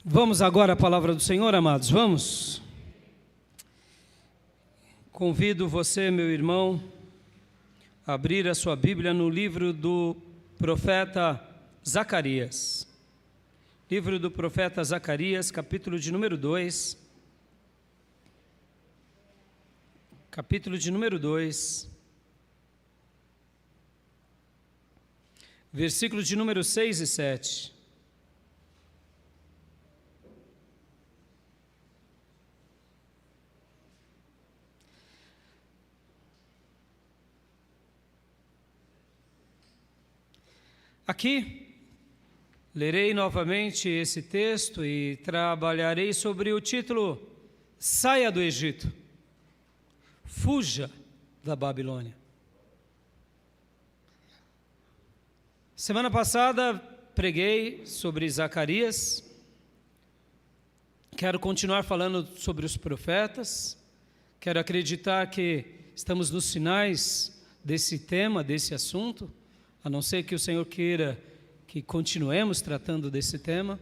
Vamos agora à palavra do Senhor, amados, vamos? Convido você, meu irmão, a abrir a sua Bíblia no livro do profeta Zacarias. Livro do profeta Zacarias, capítulo de número 2. Capítulo de número 2. Versículos de número 6 e 7. Aqui, lerei novamente esse texto e trabalharei sobre o título Saia do Egito, fuja da Babilônia. Semana passada preguei sobre Zacarias, quero continuar falando sobre os profetas, quero acreditar que estamos nos finais desse tema, desse assunto, a não ser que o Senhor queira que continuemos tratando desse tema.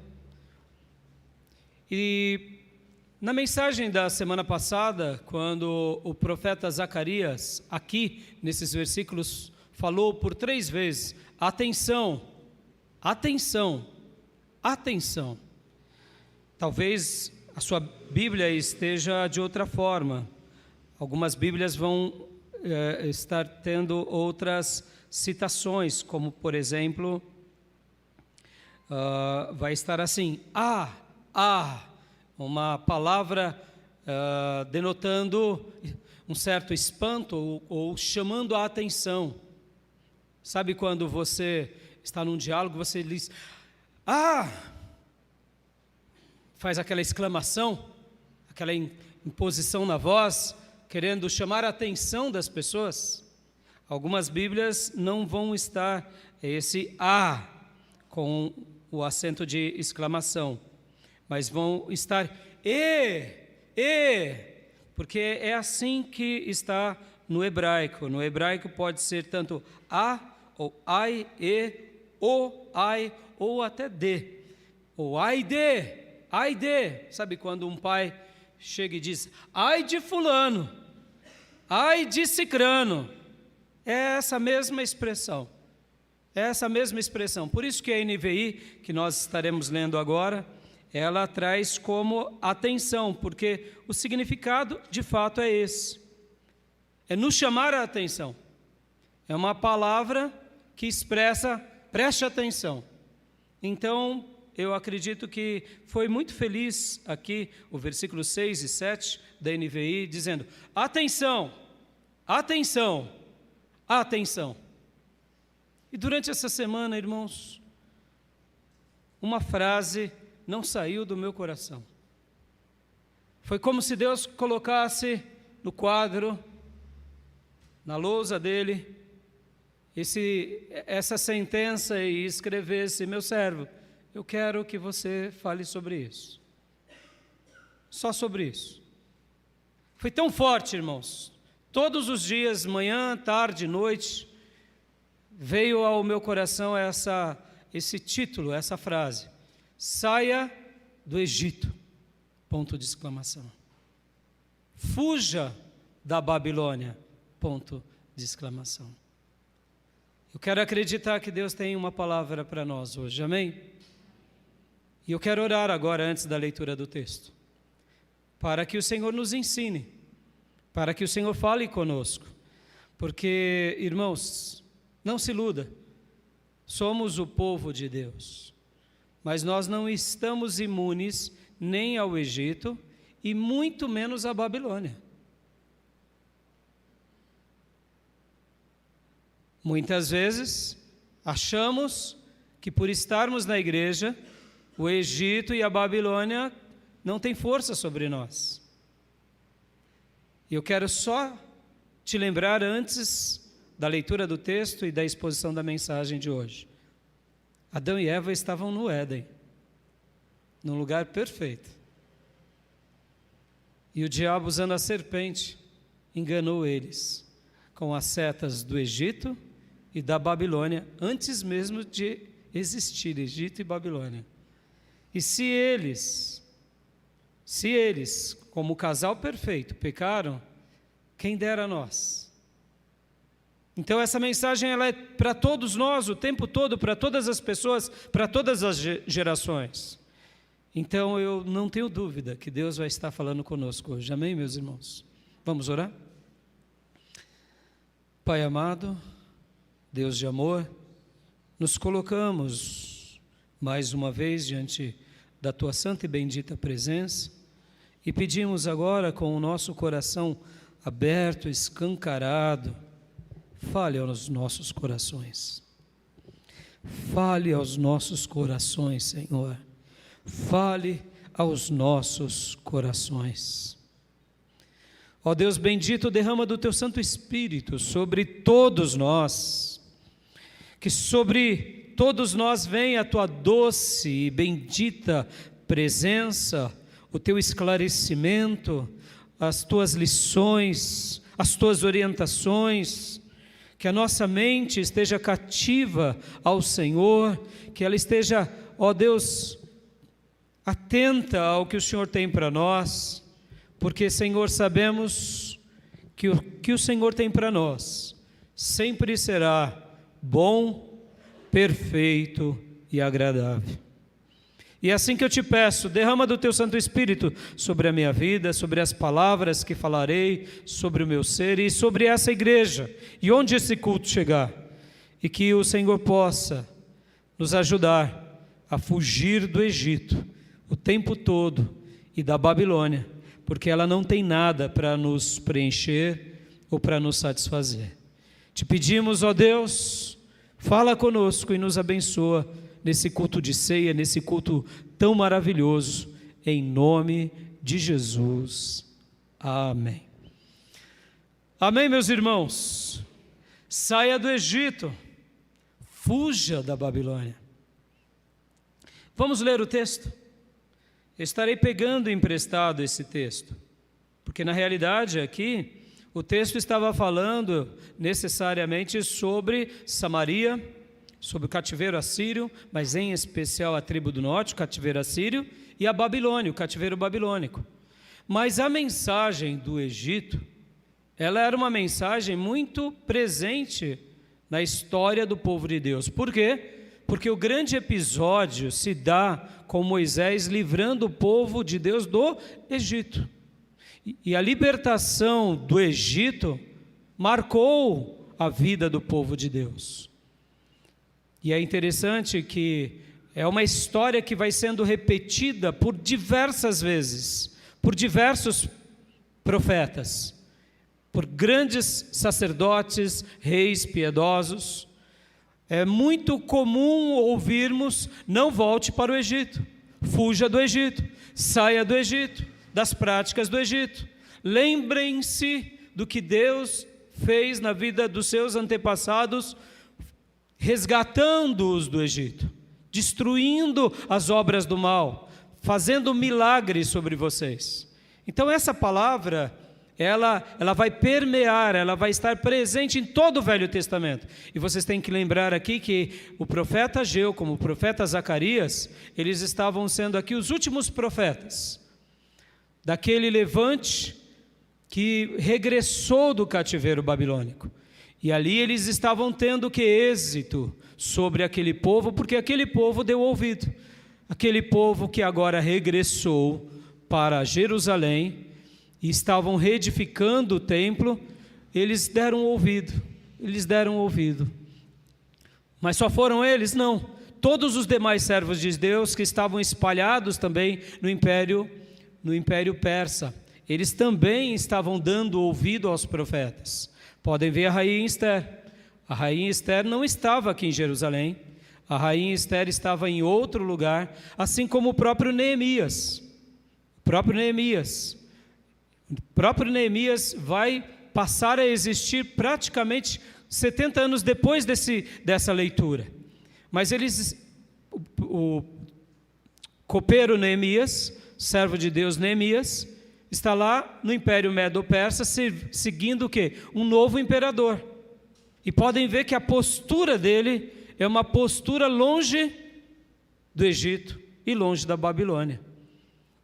E na mensagem da semana passada, quando o profeta Zacarias, aqui nesses versículos, falou por 3 vezes, atenção, atenção, atenção. Talvez a sua Bíblia esteja de outra forma. Algumas Bíblias vão estar tendo outras citações, como por exemplo, vai estar assim, uma palavra denotando um certo espanto ou chamando a atenção. Sabe quando você está num diálogo, você diz, faz aquela exclamação, aquela imposição na voz, querendo chamar a atenção das pessoas? Algumas Bíblias não vão estar esse com o acento de exclamação, mas vão estar porque é assim que está no hebraico. No hebraico pode ser tanto ou ai, o, ai, ou até de. Ou ai de. Sabe quando um pai chega e diz, ai de fulano, ai de cicrano. É essa mesma expressão. Por isso que a NVI, que nós estaremos lendo agora, ela traz como atenção, porque o significado de fato é esse. É nos chamar a atenção. É uma palavra que expressa, preste atenção. Então, eu acredito que foi muito feliz aqui o versículo 6 e 7 da NVI, dizendo, atenção, atenção, atenção. E durante essa semana, irmãos, uma frase não saiu do meu coração. Foi como se Deus colocasse no quadro, na lousa dele, essa sentença e escrevesse, meu servo, eu quero que você fale sobre isso. Só sobre isso. Foi tão forte, irmãos. Todos os dias, manhã, tarde, noite, veio ao meu coração esse título, essa frase. Saia do Egito, ponto de exclamação. Fuja da Babilônia, ponto de exclamação. Eu quero acreditar que Deus tem uma palavra para nós hoje, amém? E eu quero orar agora, antes da leitura do texto, para que o Senhor nos ensine, para que o Senhor fale conosco, porque, irmãos, não se iluda, somos o povo de Deus, mas nós não estamos imunes nem ao Egito e muito menos à Babilônia. Muitas vezes achamos que por estarmos na igreja, o Egito e a Babilônia não têm força sobre nós. E eu quero só te lembrar antes da leitura do texto e da exposição da mensagem de hoje. Adão e Eva estavam no Éden, num lugar perfeito. E o diabo, usando a serpente, enganou eles com as setas do Egito e da Babilônia, antes mesmo de existir Egito e Babilônia. E se eles, como casal perfeito, pecaram, quem dera a nós. Então essa mensagem ela é para todos nós, o tempo todo, para todas as pessoas, para todas as gerações. Então eu não tenho dúvida que Deus vai estar falando conosco hoje. Amém, meus irmãos? Vamos orar? Pai amado, Deus de amor, nos colocamos mais uma vez diante da Tua santa e bendita presença e pedimos agora com o nosso coração aberto, escancarado, fale aos nossos corações. Fale aos nossos corações, Senhor. Fale aos nossos corações. Ó Deus bendito, derrama do Teu Santo Espírito sobre todos nós, que sobre todos nós venha a Tua doce e bendita presença, o Teu esclarecimento, as Tuas lições, as Tuas orientações, que a nossa mente esteja cativa ao Senhor, que ela esteja, ó Deus, atenta ao que o Senhor tem para nós, porque, Senhor, sabemos que o que o Senhor tem para nós sempre será bom, perfeito e agradável. E é assim que eu te peço, derrama do Teu Santo Espírito sobre a minha vida, sobre as palavras que falarei, sobre o meu ser e sobre essa igreja, e onde esse culto chegar, e que o Senhor possa nos ajudar a fugir do Egito o tempo todo e da Babilônia, porque ela não tem nada para nos preencher ou para nos satisfazer. Te pedimos, ó Deus, fala conosco e nos abençoa nesse culto de ceia, nesse culto tão maravilhoso, em nome de Jesus. Amém. Amém, meus irmãos. Saia do Egito, fuja da Babilônia. Vamos ler o texto? Eu estarei pegando emprestado esse texto, porque na realidade aqui o texto estava falando necessariamente sobre Samaria, sobre o cativeiro assírio, mas em especial a tribo do norte, o cativeiro assírio, e a Babilônia, o cativeiro babilônico. Mas a mensagem do Egito, ela era uma mensagem muito presente na história do povo de Deus. Por quê? Porque o grande episódio se dá com Moisés livrando o povo de Deus do Egito. E a libertação do Egito marcou a vida do povo de Deus. E é interessante que é uma história que vai sendo repetida por diversas vezes, por diversos profetas, por grandes sacerdotes, reis piedosos. É muito comum ouvirmos: não volte para o Egito, fuja do Egito, saia do Egito, das práticas do Egito. Lembrem-se do que Deus fez na vida dos seus antepassados, resgatando-os do Egito, destruindo as obras do mal, fazendo milagres sobre vocês. Então essa palavra, ela vai permear, ela vai estar presente em todo o Velho Testamento. E vocês têm que lembrar aqui que o profeta Ageu, como o profeta Zacarias, eles estavam sendo aqui os últimos profetas daquele levante que regressou do cativeiro babilônico. E ali eles estavam tendo que êxito sobre aquele povo, porque aquele povo deu ouvido. Aquele povo que agora regressou para Jerusalém e estavam reedificando o templo, eles deram ouvido. Mas só foram eles? Não. Todos os demais servos de Deus que estavam espalhados também no Império Persa, eles também estavam dando ouvido aos profetas. Podem ver a rainha Esther. A rainha Esther não estava aqui em Jerusalém. A rainha Esther estava em outro lugar, assim como o próprio Neemias. O próprio Neemias vai passar a existir praticamente 70 anos depois dessa leitura. Mas o copeiro Neemias, servo de Deus Neemias, está lá no Império Medo-Persa seguindo o quê? Um novo imperador. E podem ver que a postura dele é uma postura longe do Egito, e longe da Babilônia.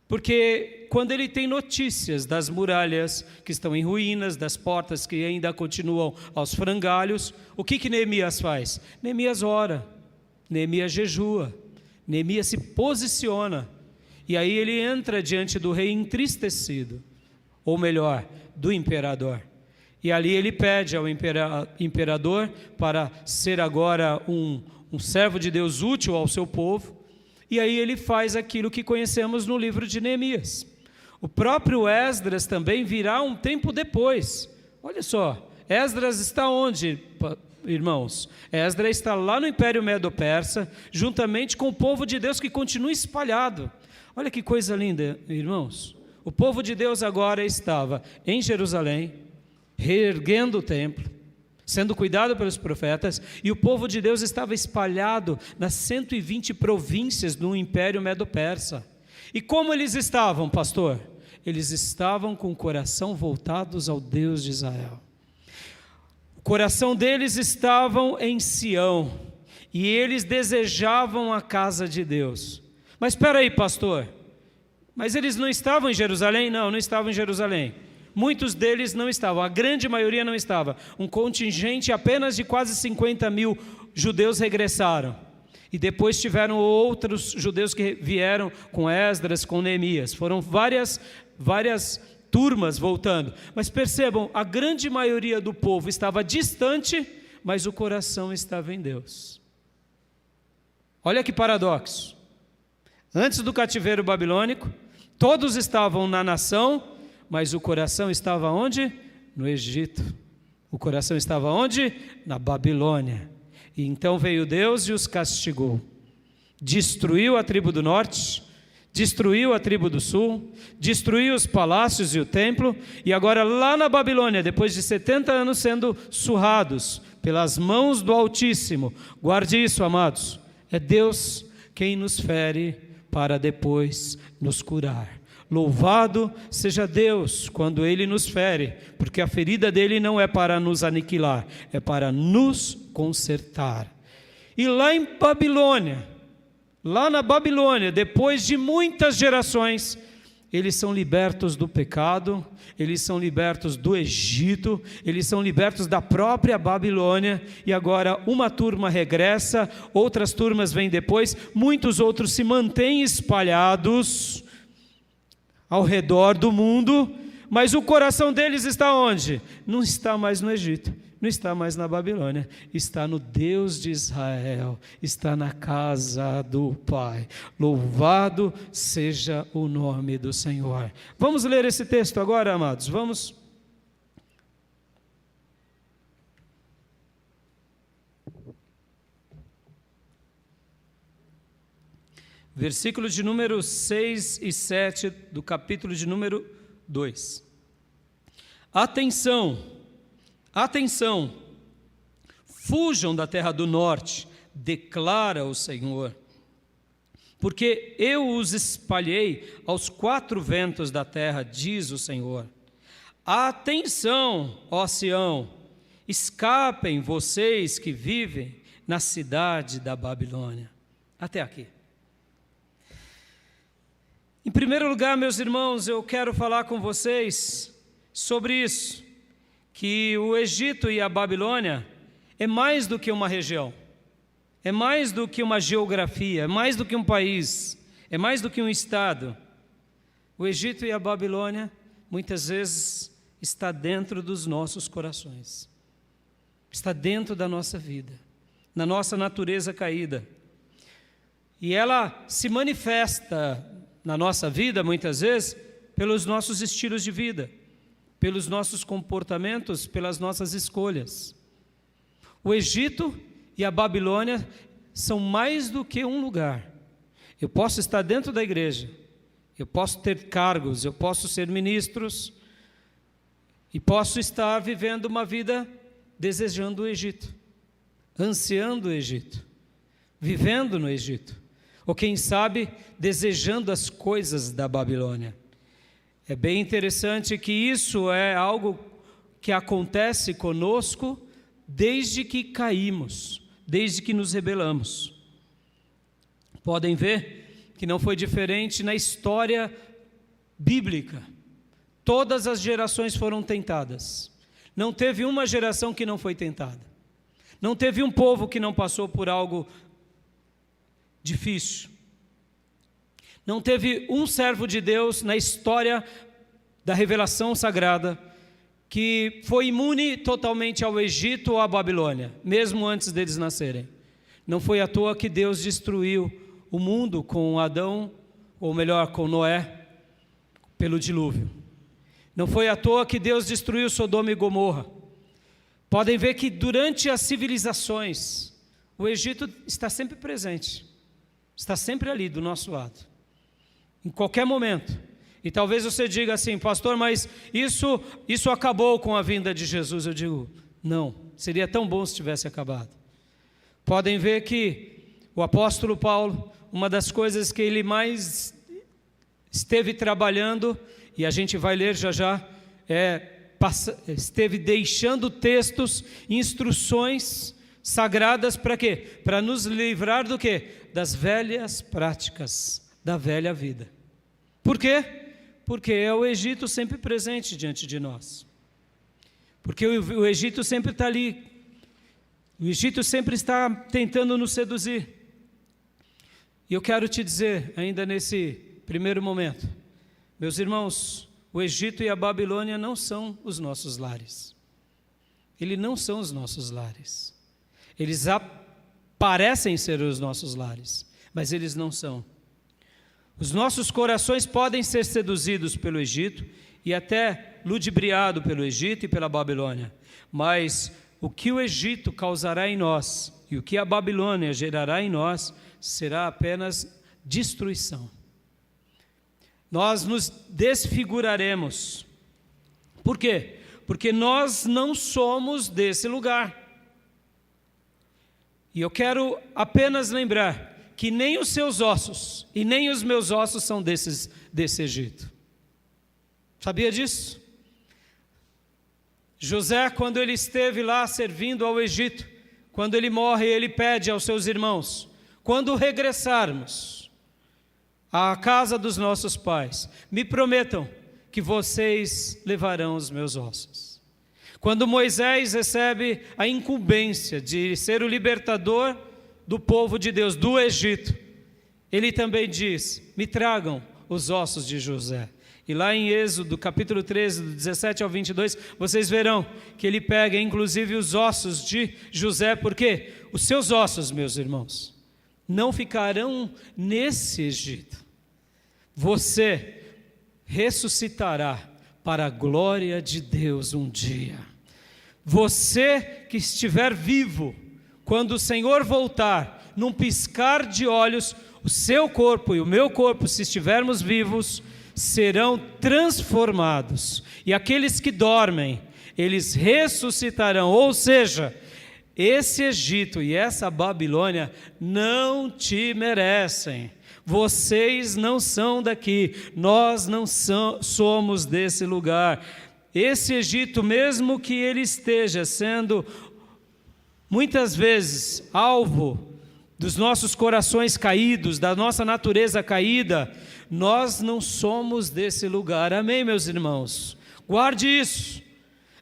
Porque quando ele tem notícias das muralhas que estão em ruínas, das portas que ainda continuam aos frangalhos, o que Neemias faz? Neemias ora, Neemias jejua, Neemias se posiciona, e aí ele entra diante do rei entristecido, ou melhor, do imperador. E ali ele pede ao imperador para ser agora um servo de Deus útil ao seu povo, e aí ele faz aquilo que conhecemos no livro de Neemias. O próprio Esdras também virá um tempo depois. Olha só, Esdras está onde, irmãos? Esdras está lá no Império Medo-Persa, juntamente com o povo de Deus que continua espalhado. Olha que coisa linda, irmãos. O povo de Deus agora estava em Jerusalém, reerguendo o templo, sendo cuidado pelos profetas, e o povo de Deus estava espalhado nas 120 províncias do Império Medo-Persa. E como eles estavam, pastor? Eles estavam com o coração voltados ao Deus de Israel. O coração deles estava em Sião, e eles desejavam a casa de Deus. Mas espera aí, pastor, mas eles não estavam em Jerusalém? Não estavam em Jerusalém. Muitos deles não estavam, a grande maioria não estava. Um contingente apenas de quase 50 mil judeus regressaram. E depois tiveram outros judeus que vieram com Esdras, com Neemias. Foram várias turmas voltando. Mas percebam, a grande maioria do povo estava distante, mas o coração estava em Deus. Olha que paradoxo. Antes do cativeiro babilônico, todos estavam na nação, mas o coração estava onde? No Egito. O coração estava onde? Na Babilônia. E então veio Deus e os castigou. Destruiu a tribo do norte, destruiu a tribo do sul, destruiu os palácios e o templo, e agora lá na Babilônia, depois de 70 anos sendo surrados pelas mãos do Altíssimo, guarde isso, amados, é Deus quem nos fere para depois nos curar. Louvado seja Deus quando Ele nos fere, porque a ferida dEle não é para nos aniquilar, é para nos consertar. E lá em Babilônia, lá na Babilônia, depois de muitas gerações, eles são libertos do pecado, eles são libertos do Egito, eles são libertos da própria Babilônia, e agora uma turma regressa, outras turmas vêm depois, muitos outros se mantêm espalhados ao redor do mundo, mas o coração deles está onde? Não está mais no Egito, não está mais na Babilônia, está no Deus de Israel, está na casa do Pai. Louvado seja o nome do Senhor. Vamos ler esse texto agora, amados, vamos. Versículos de número 6 e 7 do capítulo de número 2. Atenção, atenção, fujam da terra do norte, declara o Senhor, porque eu os espalhei aos quatro ventos da terra, diz o Senhor. Atenção, ó Sião, escapem vocês que vivem na cidade da Babilônia. Até aqui. Em primeiro lugar, meus irmãos, eu quero falar com vocês sobre isso, que o Egito e a Babilônia é mais do que uma região, é mais do que uma geografia, é mais do que um país, é mais do que um estado. O Egito e a Babilônia, muitas vezes, está dentro dos nossos corações, está dentro da nossa vida, na nossa natureza caída, e ela se manifesta na nossa vida, muitas vezes, pelos nossos estilos de vida, pelos nossos comportamentos, pelas nossas escolhas. O Egito e a Babilônia são mais do que um lugar. Eu posso estar dentro da igreja, eu posso ter cargos, eu posso ser ministros, e posso estar vivendo uma vida desejando o Egito, ansiando o Egito, vivendo no Egito, ou quem sabe, desejando as coisas da Babilônia. É bem interessante que isso é algo que acontece conosco desde que caímos, desde que nos rebelamos. Podem ver que não foi diferente na história bíblica. Todas as gerações foram tentadas. Não teve uma geração que não foi tentada. Não teve um povo que não passou por algo difícil. Não teve um servo de Deus na história da revelação sagrada que foi imune totalmente ao Egito ou à Babilônia, mesmo antes deles nascerem. Não foi à toa que Deus destruiu o mundo com Adão, ou melhor, com Noé, pelo dilúvio. Não foi à toa que Deus destruiu Sodoma e Gomorra. Podem ver que durante as civilizações, o Egito está sempre presente, está sempre ali do nosso lado, em qualquer momento. E talvez você diga assim, pastor, mas isso acabou com a vinda de Jesus. Eu digo, não, seria tão bom se tivesse acabado. Podem ver que o apóstolo Paulo, uma das coisas que ele mais esteve trabalhando, e a gente vai ler já já, esteve deixando textos, instruções sagradas para quê? Para nos livrar do quê? Das velhas práticas, da velha vida. Por quê? Porque é o Egito sempre presente diante de nós. Porque o Egito sempre está ali. O Egito sempre está tentando nos seduzir. E eu quero te dizer, ainda nesse primeiro momento, meus irmãos, o Egito e a Babilônia não são os nossos lares. Eles não são os nossos lares. Eles parecem ser os nossos lares, mas eles não são. Os nossos corações podem ser seduzidos pelo Egito e até ludibriado pelo Egito e pela Babilônia, mas o que o Egito causará em nós e o que a Babilônia gerará em nós será apenas destruição. Nós nos desfiguraremos. Por quê? Porque nós não somos desse lugar. E eu quero apenas lembrar que nem os seus ossos e nem os meus ossos são desse Egito. Sabia disso? José, quando ele esteve lá servindo ao Egito, quando ele morre, ele pede aos seus irmãos, quando regressarmos à casa dos nossos pais, me prometam que vocês levarão os meus ossos. Quando Moisés recebe a incumbência de ser o libertador do povo de Deus, do Egito, ele também diz, me tragam os ossos de José. E lá em Êxodo, capítulo 13, do 17 ao 22, vocês verão que ele pega inclusive os ossos de José, porque os seus ossos, meus irmãos, não ficarão nesse Egito. Você ressuscitará para a glória de Deus um dia. Você que estiver vivo, quando o Senhor voltar, num piscar de olhos, o seu corpo e o meu corpo, se estivermos vivos, serão transformados. E aqueles que dormem, eles ressuscitarão. Ou seja, esse Egito e essa Babilônia não te merecem. Vocês não são daqui, nós não somos desse lugar. Esse Egito, mesmo que ele esteja sendo muitas vezes alvo dos nossos corações caídos, da nossa natureza caída, nós não somos desse lugar. Amém, meus irmãos? Guarde isso.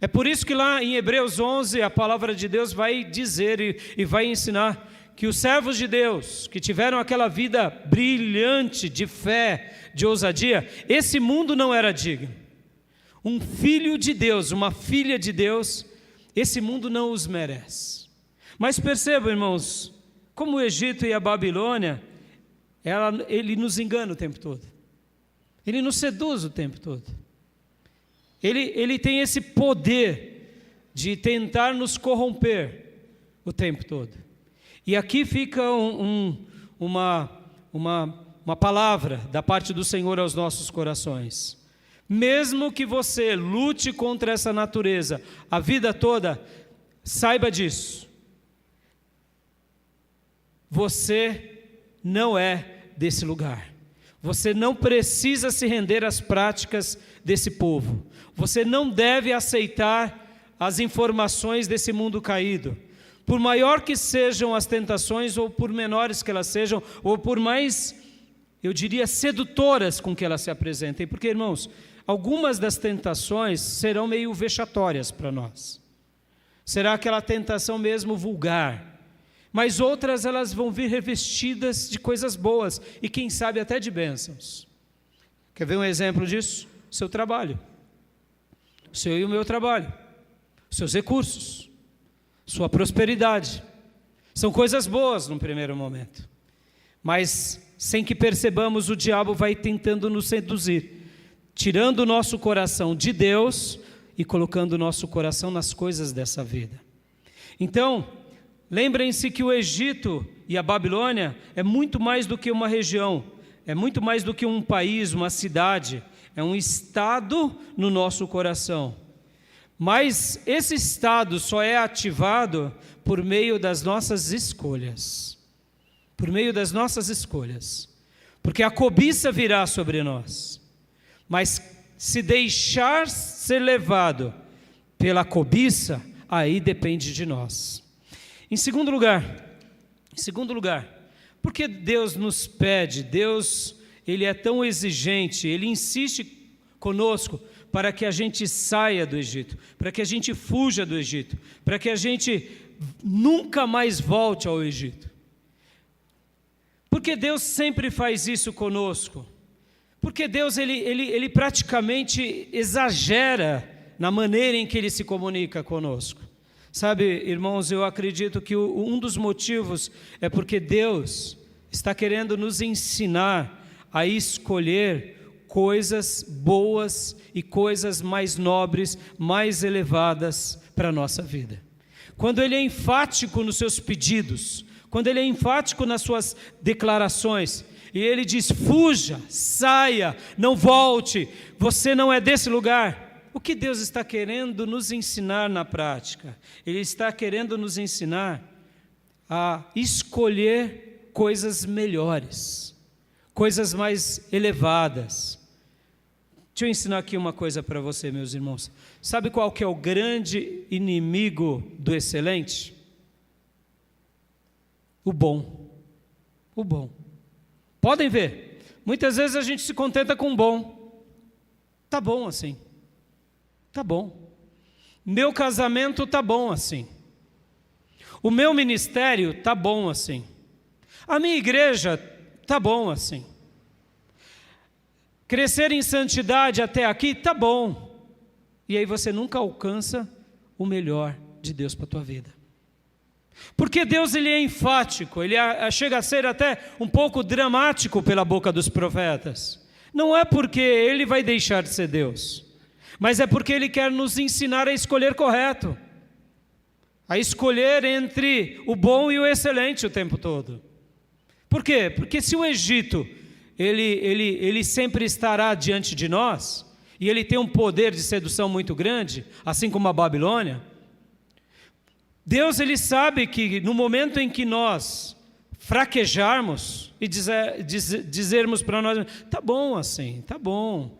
É por isso que lá em Hebreus 11, a palavra de Deus vai dizer e vai ensinar que os servos de Deus, que tiveram aquela vida brilhante de fé, de ousadia, esse mundo não era digno. Um filho de Deus, uma filha de Deus, esse mundo não os merece. Mas percebam, irmãos, como o Egito e a Babilônia, ele nos engana o tempo todo. Ele nos seduz o tempo todo. Ele tem esse poder de tentar nos corromper o tempo todo. E aqui fica uma palavra da parte do Senhor aos nossos corações. Mesmo que você lute contra essa natureza a vida toda, saiba disso. Você não é desse lugar. Você não precisa se render às práticas desse povo. Você não deve aceitar as informações desse mundo caído. Por maior que sejam as tentações, ou por menores que elas sejam, ou por mais eu diria, sedutoras com que elas se apresentem. Porque, irmãos, algumas das tentações serão meio vexatórias para nós. Será aquela tentação mesmo vulgar. Mas outras elas vão vir revestidas de coisas boas e quem sabe até de bênçãos. Quer ver um exemplo disso? Seu trabalho. O seu e o meu trabalho. Seus recursos. Sua prosperidade. São coisas boas num primeiro momento. Mas sem que percebamos, o diabo vai tentando nos seduzir, tirando o nosso coração de Deus e colocando o nosso coração nas coisas dessa vida. Então, lembrem-se que o Egito e a Babilônia é muito mais do que uma região, é muito mais do que um país, uma cidade, é um estado no nosso coração. Mas esse estado só é ativado por meio das nossas escolhas. Por meio das nossas escolhas. Porque a cobiça virá sobre nós. Mas se deixar ser levado pela cobiça, aí depende de nós. Em segundo lugar, porque Deus nos pede, Deus, Ele é tão exigente, Ele insiste conosco para que a gente saia do Egito, para que a gente fuja do Egito, para que a gente nunca mais volte ao Egito. Porque Deus sempre faz isso conosco. Porque Deus, ele praticamente exagera na maneira em que Ele se comunica conosco. Sabe, irmãos, eu acredito que um dos motivos é porque Deus está querendo nos ensinar a escolher coisas boas e coisas mais nobres, mais elevadas para a nossa vida. Quando Ele é enfático nos seus pedidos, quando Ele é enfático nas suas declarações, e Ele diz: fuja, saia, não volte, você não é desse lugar. O que Deus está querendo nos ensinar na prática? Ele está querendo nos ensinar a escolher coisas melhores, coisas mais elevadas. Deixa eu ensinar aqui uma coisa para você, meus irmãos. Sabe qual que é o grande inimigo do excelente? O bom. O bom. Podem ver, muitas vezes a gente se contenta com o bom. Tá bom assim. Tá bom. Meu casamento tá bom assim. O meu ministério tá bom assim. A minha igreja tá bom assim. Crescer em santidade até aqui tá bom. E aí você nunca alcança o melhor de Deus para a tua vida. Porque Deus, Ele é enfático, Ele chega a ser até um pouco dramático pela boca dos profetas. Não é porque Ele vai deixar de ser Deus, mas é porque Ele quer nos ensinar a escolher correto, a escolher entre o bom e o excelente o tempo todo. Por quê? Porque se o Egito, ele sempre estará diante de nós, e ele tem um poder de sedução muito grande, assim como a Babilônia, Deus, Ele sabe que no momento em que nós fraquejarmos e dizermos para nós: tá bom assim, tá bom,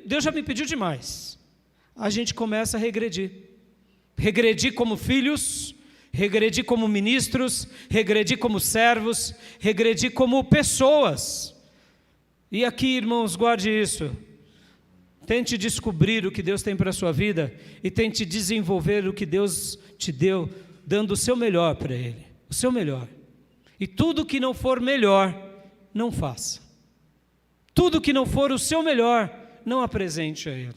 Deus já me pediu demais, a gente começa a regredir. Regredir como filhos, regredir como ministros, regredir como servos, regredir como pessoas. E aqui, irmãos, guarde isso. Tente descobrir o que Deus tem para a sua vida e tente desenvolver o que Deus te deu, dando o seu melhor para Ele, o seu melhor. E tudo que não for melhor, não faça. Tudo que não for o seu melhor, não apresente a Ele.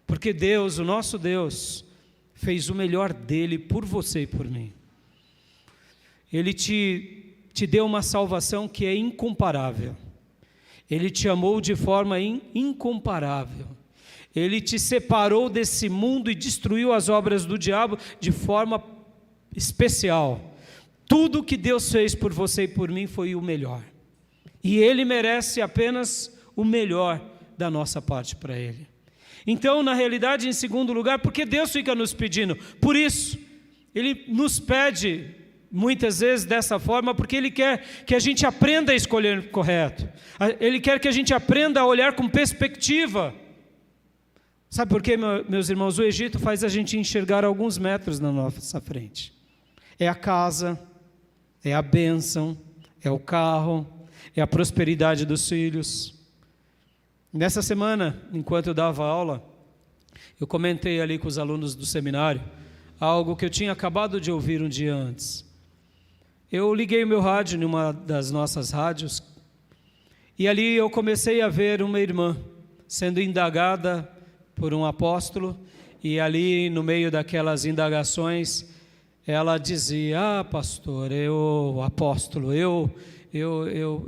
Porque Deus, o nosso Deus, fez o melhor dEle por você e por mim. Ele te deu uma salvação que é incomparável. Ele te amou de forma incomparável. Ele te separou desse mundo e destruiu as obras do diabo de forma especial. Tudo que Deus fez por você e por mim foi o melhor. E Ele merece apenas o melhor da nossa parte para Ele. Então, na realidade, em segundo lugar, porque Deus fica nos pedindo? Por isso, Ele nos pede muitas vezes dessa forma, porque Ele quer que a gente aprenda a escolher correto. Ele quer que a gente aprenda a olhar com perspectiva. Sabe por quê, meus irmãos? O Egito faz a gente enxergar alguns metros na nossa frente. É a casa, é a bênção, é o carro, é a prosperidade dos filhos. Nessa semana, enquanto eu dava aula, eu comentei ali com os alunos do seminário algo que eu tinha acabado de ouvir um dia antes. Eu liguei o meu rádio em uma das nossas rádios e ali eu comecei a ver uma irmã sendo indagada por um apóstolo, e ali no meio daquelas indagações ela dizia: pastor, eu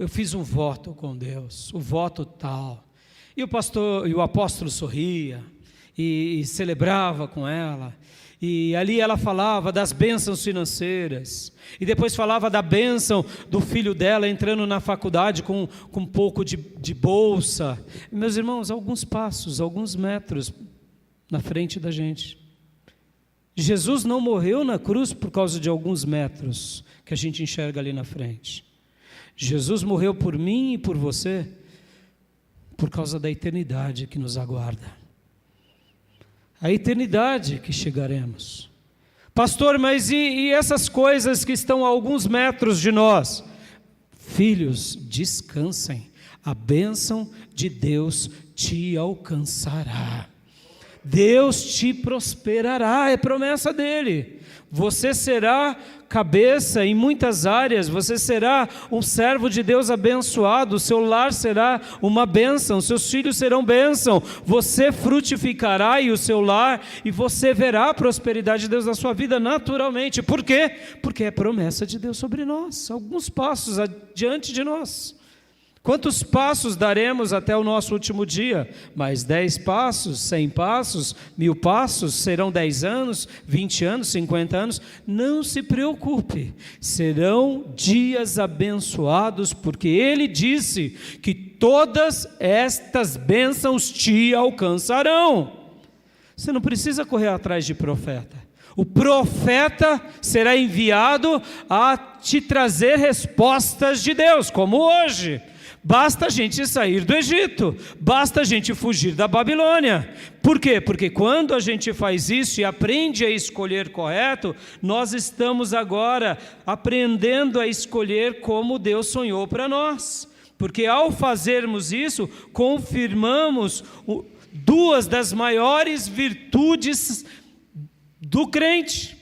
fiz um voto com Deus, o voto tal. E o apóstolo sorria e celebrava com ela. E ali ela falava das bênçãos financeiras. E depois falava da bênção do filho dela entrando na faculdade com um pouco de bolsa. Meus irmãos, alguns passos, alguns metros na frente da gente. Jesus não morreu na cruz por causa de alguns metros que a gente enxerga ali na frente. Jesus morreu por mim e por você por causa da eternidade que nos aguarda. A eternidade que chegaremos. Pastor, mas e essas coisas que estão a alguns metros de nós? Filhos, descansem. A bênção de Deus te alcançará. Deus te prosperará, é promessa dele. Você será cabeça em muitas áreas, você será um servo de Deus abençoado, o seu lar será uma bênção, seus filhos serão bênção, você frutificará e o seu lar, e você verá a prosperidade de Deus na sua vida naturalmente. Por quê? Porque é promessa de Deus sobre nós, alguns passos adiante de nós. Quantos passos daremos até o nosso último dia? Mais 10 passos, 100 passos, 1000 passos, serão 10 anos, 20 anos, 50 anos? Não se preocupe, serão dias abençoados, porque Ele disse que todas estas bênçãos te alcançarão. Você não precisa correr atrás de profeta. O profeta será enviado a te trazer respostas de Deus, como hoje. Basta a gente sair do Egito, basta a gente fugir da Babilônia. Por quê? Porque quando a gente faz isso e aprende a escolher correto, nós estamos agora aprendendo a escolher como Deus sonhou para nós. Porque ao fazermos isso, confirmamos duas das maiores virtudes do crente.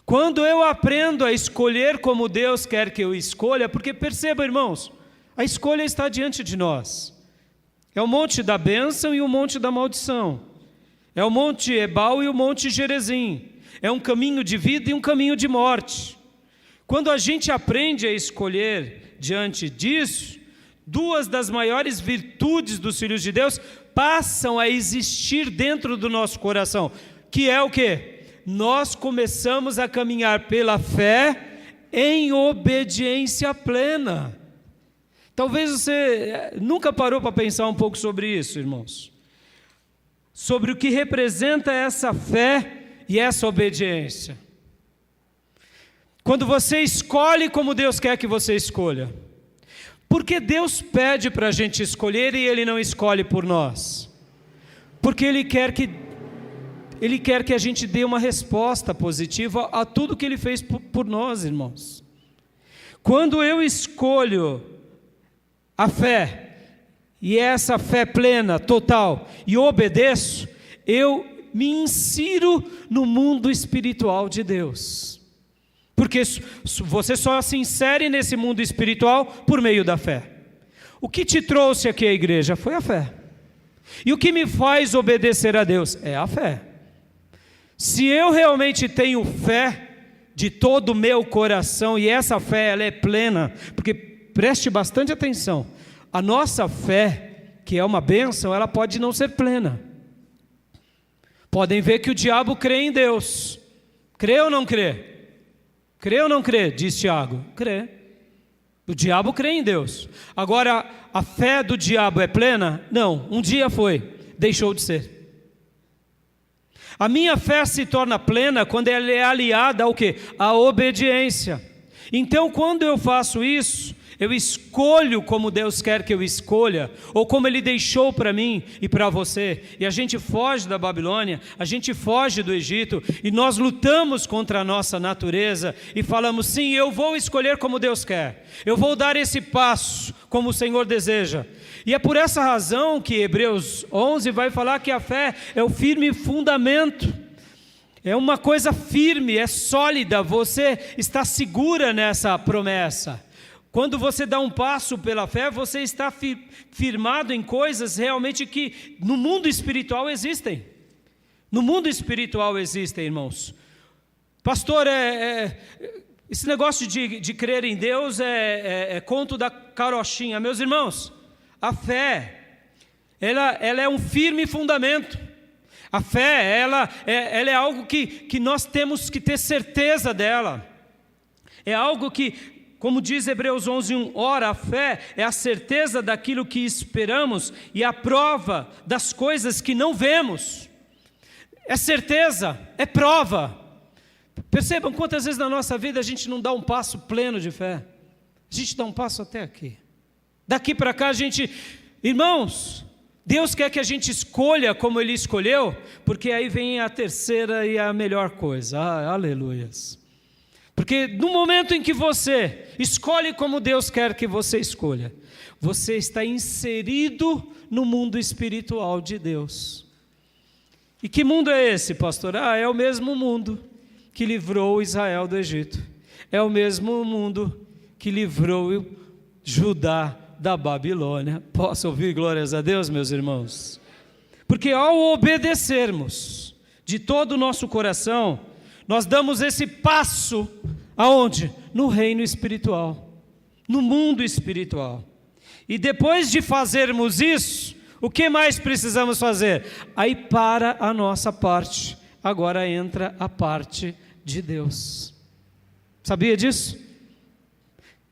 Quando eu aprendo a escolher como Deus quer que eu escolha, porque perceba, irmãos, a escolha está diante de nós. É o monte da bênção e o monte da maldição. É o monte Ebal e o monte Gerezim. É um caminho de vida e um caminho de morte. Quando a gente aprende a escolher diante disso, duas das maiores virtudes dos filhos de Deus passam a existir dentro do nosso coração. Que é o quê? Nós começamos a caminhar pela fé em obediência plena. Talvez você nunca parou para pensar um pouco sobre isso, irmãos. Sobre o que representa essa fé e essa obediência. Quando você escolhe como Deus quer que você escolha. Por que Deus pede para a gente escolher e Ele não escolhe por nós? Porque Ele quer que a gente dê uma resposta positiva a tudo que Ele fez por nós, irmãos. Quando eu escolho a fé, e essa fé plena, total, e obedeço, eu me insiro no mundo espiritual de Deus. Porque você só se insere nesse mundo espiritual por meio da fé. O que te trouxe aqui à igreja foi a fé. E o que me faz obedecer a Deus é a fé. Se eu realmente tenho fé de todo o meu coração, e essa fé ela é plena, porque preste bastante atenção, a nossa fé, que é uma bênção, ela pode não ser plena. Podem ver que o diabo crê em Deus. Crê ou não crê? Crê ou não crê? Diz Tiago. Crê. O diabo crê em Deus. Agora, a fé do diabo é plena? Não, um dia foi, deixou de ser. A minha fé se torna plena quando ela é aliada ao quê? À obediência. Então, quando eu faço isso, Eu escolho como Deus quer que eu escolha, ou como Ele deixou para mim e para você. E a gente foge da Babilônia, a gente foge do Egito, e nós lutamos contra a nossa natureza e falamos: sim, eu vou escolher como Deus quer, eu vou dar esse passo como o Senhor deseja. E é por essa razão que Hebreus 11 vai falar que a fé é o firme fundamento. É uma coisa firme, é sólida, você está segura nessa promessa. Quando você dá um passo pela fé, você está firmado em coisas realmente que no mundo espiritual existem. No mundo espiritual existem, irmãos. Pastor, esse negócio de crer em Deus é conto da carochinha. Meus irmãos, a fé, ela é um firme fundamento. A fé, ela é algo que nós temos que ter certeza dela. É algo que, como diz Hebreus 11:1, ora, a fé é a certeza daquilo que esperamos e a prova das coisas que não vemos. É certeza, é prova. Percebam quantas vezes na nossa vida a gente não dá um passo pleno de fé. A gente dá um passo até aqui. Daqui para cá a gente... Irmãos, Deus quer que a gente escolha como Ele escolheu, porque aí vem a terceira e a melhor coisa. Aleluias. Porque no momento em que você escolhe como Deus quer que você escolha, você está inserido no mundo espiritual de Deus. E que mundo é esse, pastor? É o mesmo mundo que livrou Israel do Egito. É o mesmo mundo que livrou Judá da Babilônia. Posso ouvir glórias a Deus, meus irmãos? Porque ao obedecermos de todo o nosso coração, nós damos esse passo, aonde? No reino espiritual, no mundo espiritual. E depois de fazermos isso, o que mais precisamos fazer? Aí para a nossa parte, agora entra a parte de Deus. Sabia disso?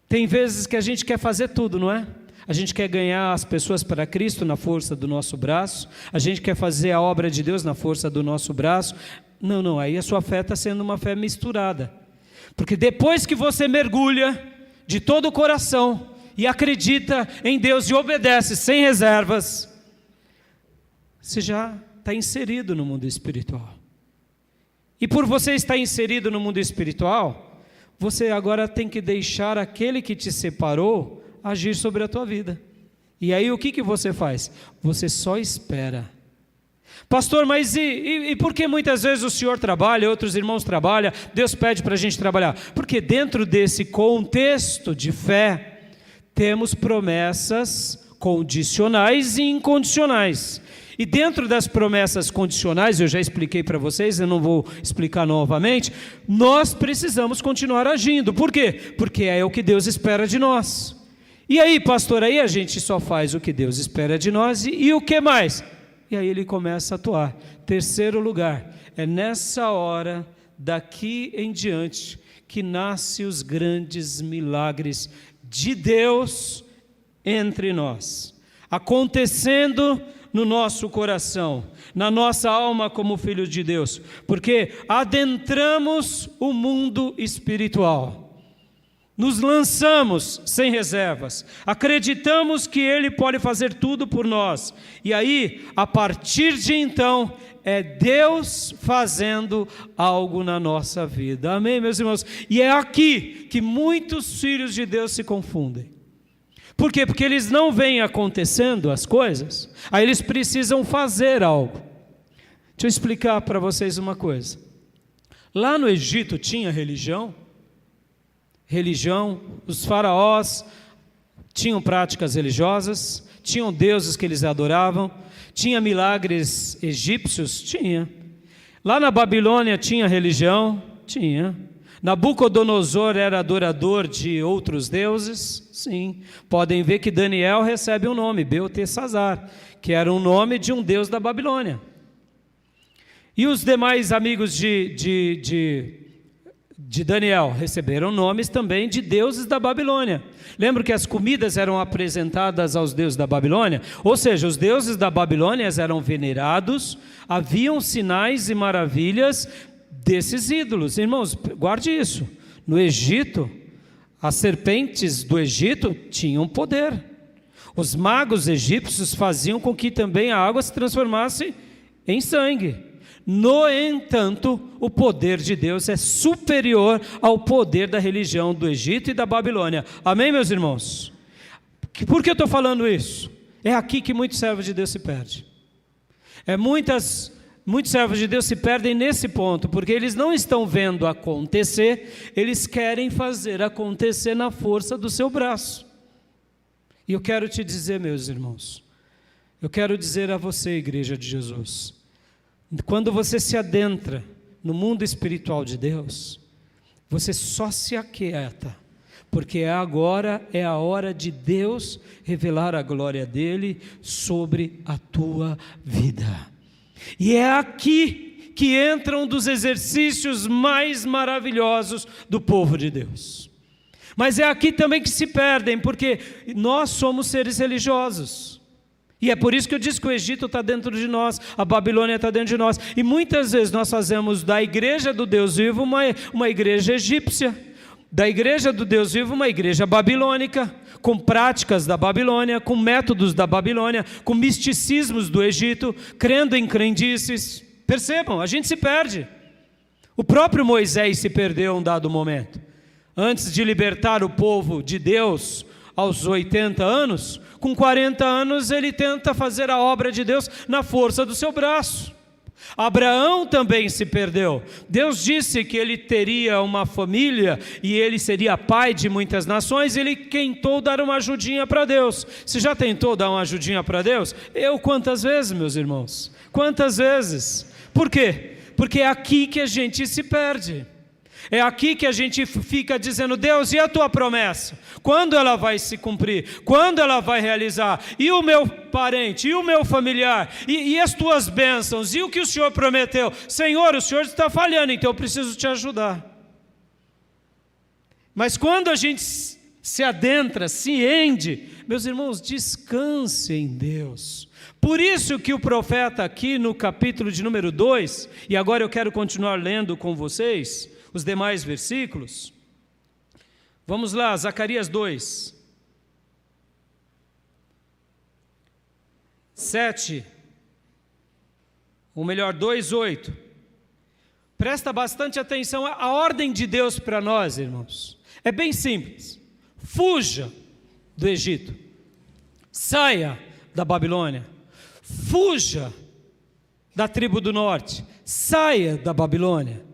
Tem vezes que a gente quer fazer tudo, não é? A gente quer ganhar as pessoas para Cristo na força do nosso braço, a gente quer fazer a obra de Deus na força do nosso braço. Não, aí a sua fé está sendo uma fé misturada. Porque depois que você mergulha de todo o coração e acredita em Deus e obedece sem reservas, você já está inserido no mundo espiritual. E por você estar inserido no mundo espiritual, você agora tem que deixar aquele que te separou agir sobre a tua vida. E aí o que você faz? Você só espera. Pastor, mas e por que muitas vezes o senhor trabalha, outros irmãos trabalham, Deus pede para a gente trabalhar? Porque dentro desse contexto de fé, temos promessas condicionais e incondicionais. E dentro das promessas condicionais, eu já expliquei para vocês, eu não vou explicar novamente, nós precisamos continuar agindo. Por quê? Porque é o que Deus espera de nós. E aí, pastor, aí a gente só faz o que Deus espera de nós e o que mais? E aí ele começa a atuar. Terceiro lugar, é nessa hora, daqui em diante, que nascem os grandes milagres de Deus entre nós, acontecendo no nosso coração, na nossa alma como filhos de Deus, porque adentramos o mundo espiritual. Nos lançamos sem reservas, acreditamos que Ele pode fazer tudo por nós, e aí, a partir de então, é Deus fazendo algo na nossa vida, amém, meus irmãos? E é aqui que muitos filhos de Deus se confundem. Por quê? Porque eles não veem acontecendo as coisas, aí eles precisam fazer algo. Deixa eu explicar para vocês uma coisa. Lá no Egito tinha religião, os faraós tinham práticas religiosas, tinham deuses que eles adoravam, tinha milagres egípcios, tinha. Lá na Babilônia tinha religião, tinha. Nabucodonosor era adorador de outros deuses, sim. Podem ver que Daniel recebe um nome, Beltesazar, que era um nome de um deus da Babilônia. E os demais amigos de Daniel receberam nomes também de deuses da Babilônia. Lembra que as comidas eram apresentadas aos deuses da Babilônia? Ou seja, os deuses da Babilônia eram venerados, haviam sinais e maravilhas desses ídolos. Irmãos, guarde isso. No Egito, As serpentes do Egito tinham poder. Os magos egípcios faziam com que também a água se transformasse em sangue. No entanto, o poder de Deus é superior ao poder da religião do Egito e da Babilônia. Amém, meus irmãos? Por que eu estou falando isso? É aqui que muitos servos de Deus se perdem. Muitos servos de Deus se perdem nesse ponto, porque eles não estão vendo acontecer, eles querem fazer acontecer na força do seu braço. E eu quero te dizer, meus irmãos, eu quero dizer a você, Igreja de Jesus, quando você se adentra no mundo espiritual de Deus, você só se aquieta, porque agora é a hora de Deus revelar a glória dele sobre a tua vida. E é aqui que entram um dos exercícios mais maravilhosos do povo de Deus. Mas é aqui também que se perdem, porque nós somos seres religiosos. E é por isso que eu disse que o Egito está dentro de nós, a Babilônia está dentro de nós. E muitas vezes nós fazemos da igreja do Deus vivo uma igreja egípcia, da igreja do Deus vivo uma igreja babilônica, com práticas da Babilônia, com métodos da Babilônia, com misticismos do Egito, crendo em crendices. Percebam, a gente se perde. O próprio Moisés se perdeu em um dado momento. Antes de libertar o povo de Deus aos 80 anos, com 40 anos ele tenta fazer a obra de Deus na força do seu braço. Abraão também se perdeu. Deus disse que ele teria uma família e ele seria pai de muitas nações. Ele tentou dar uma ajudinha para Deus. Você já tentou dar uma ajudinha para Deus? Quantas vezes, meus irmãos? Quantas vezes? Por quê? Porque é aqui que a gente se perde. É aqui que a gente fica dizendo: Deus, e a tua promessa? Quando ela vai se cumprir? Quando ela vai realizar? E o meu parente? E o meu familiar? E as tuas bênçãos? E o que o Senhor prometeu? Senhor, o Senhor está falhando, então eu preciso te ajudar. Mas quando a gente se adentra, se rende, meus irmãos, descanse em Deus. Por isso que o profeta aqui no capítulo de número 2, e agora eu quero continuar lendo com vocês os demais versículos. Vamos lá, Zacarias 2, 7, ou melhor, 2, 8. Presta bastante atenção, a ordem de Deus para nós, irmãos, é bem simples. Fuja do Egito, saia da Babilônia, fuja da tribo do norte, saia da Babilônia.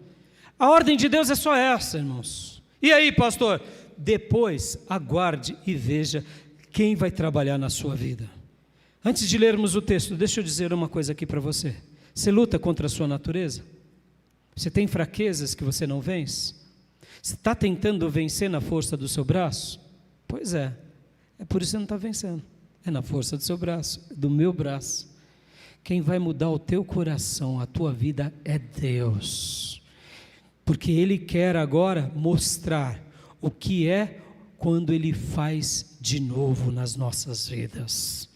A ordem de Deus é só essa, irmãos. E aí, pastor? Depois aguarde e veja quem vai trabalhar na sua vida. Antes de lermos o texto, deixa eu dizer uma coisa aqui para você. Você luta contra a sua natureza? Você tem fraquezas que você não vence? Você está tentando vencer na força do seu braço? Pois é por isso que você não está vencendo. É na força do seu braço, do meu braço. Quem vai mudar o teu coração, a tua vida, é Deus. Porque Ele quer agora mostrar o que é quando Ele faz de novo nas nossas vidas.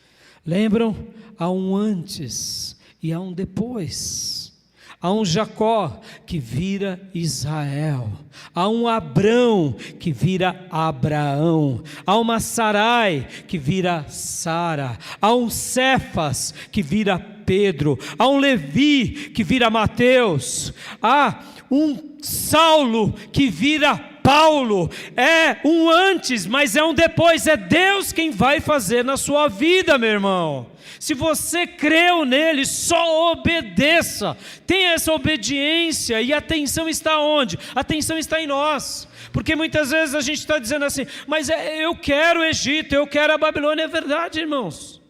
Lembram? Há um antes e há um depois. Há um Jacó que vira Israel. Há um Abrão que vira Abraão. Há uma Sarai que vira Sara. Há um Cefas que vira Pedro. Há um Levi que vira Mateus. Há um Saulo que vira Paulo. É um antes, mas é um depois. É Deus quem vai fazer na sua vida, meu irmão. Se você creu nele, só obedeça. Tenha essa obediência. E a atenção está onde? A atenção está em nós. Porque muitas vezes a gente está dizendo assim: mas eu quero o Egito, eu quero a Babilônia. É verdade, irmãos.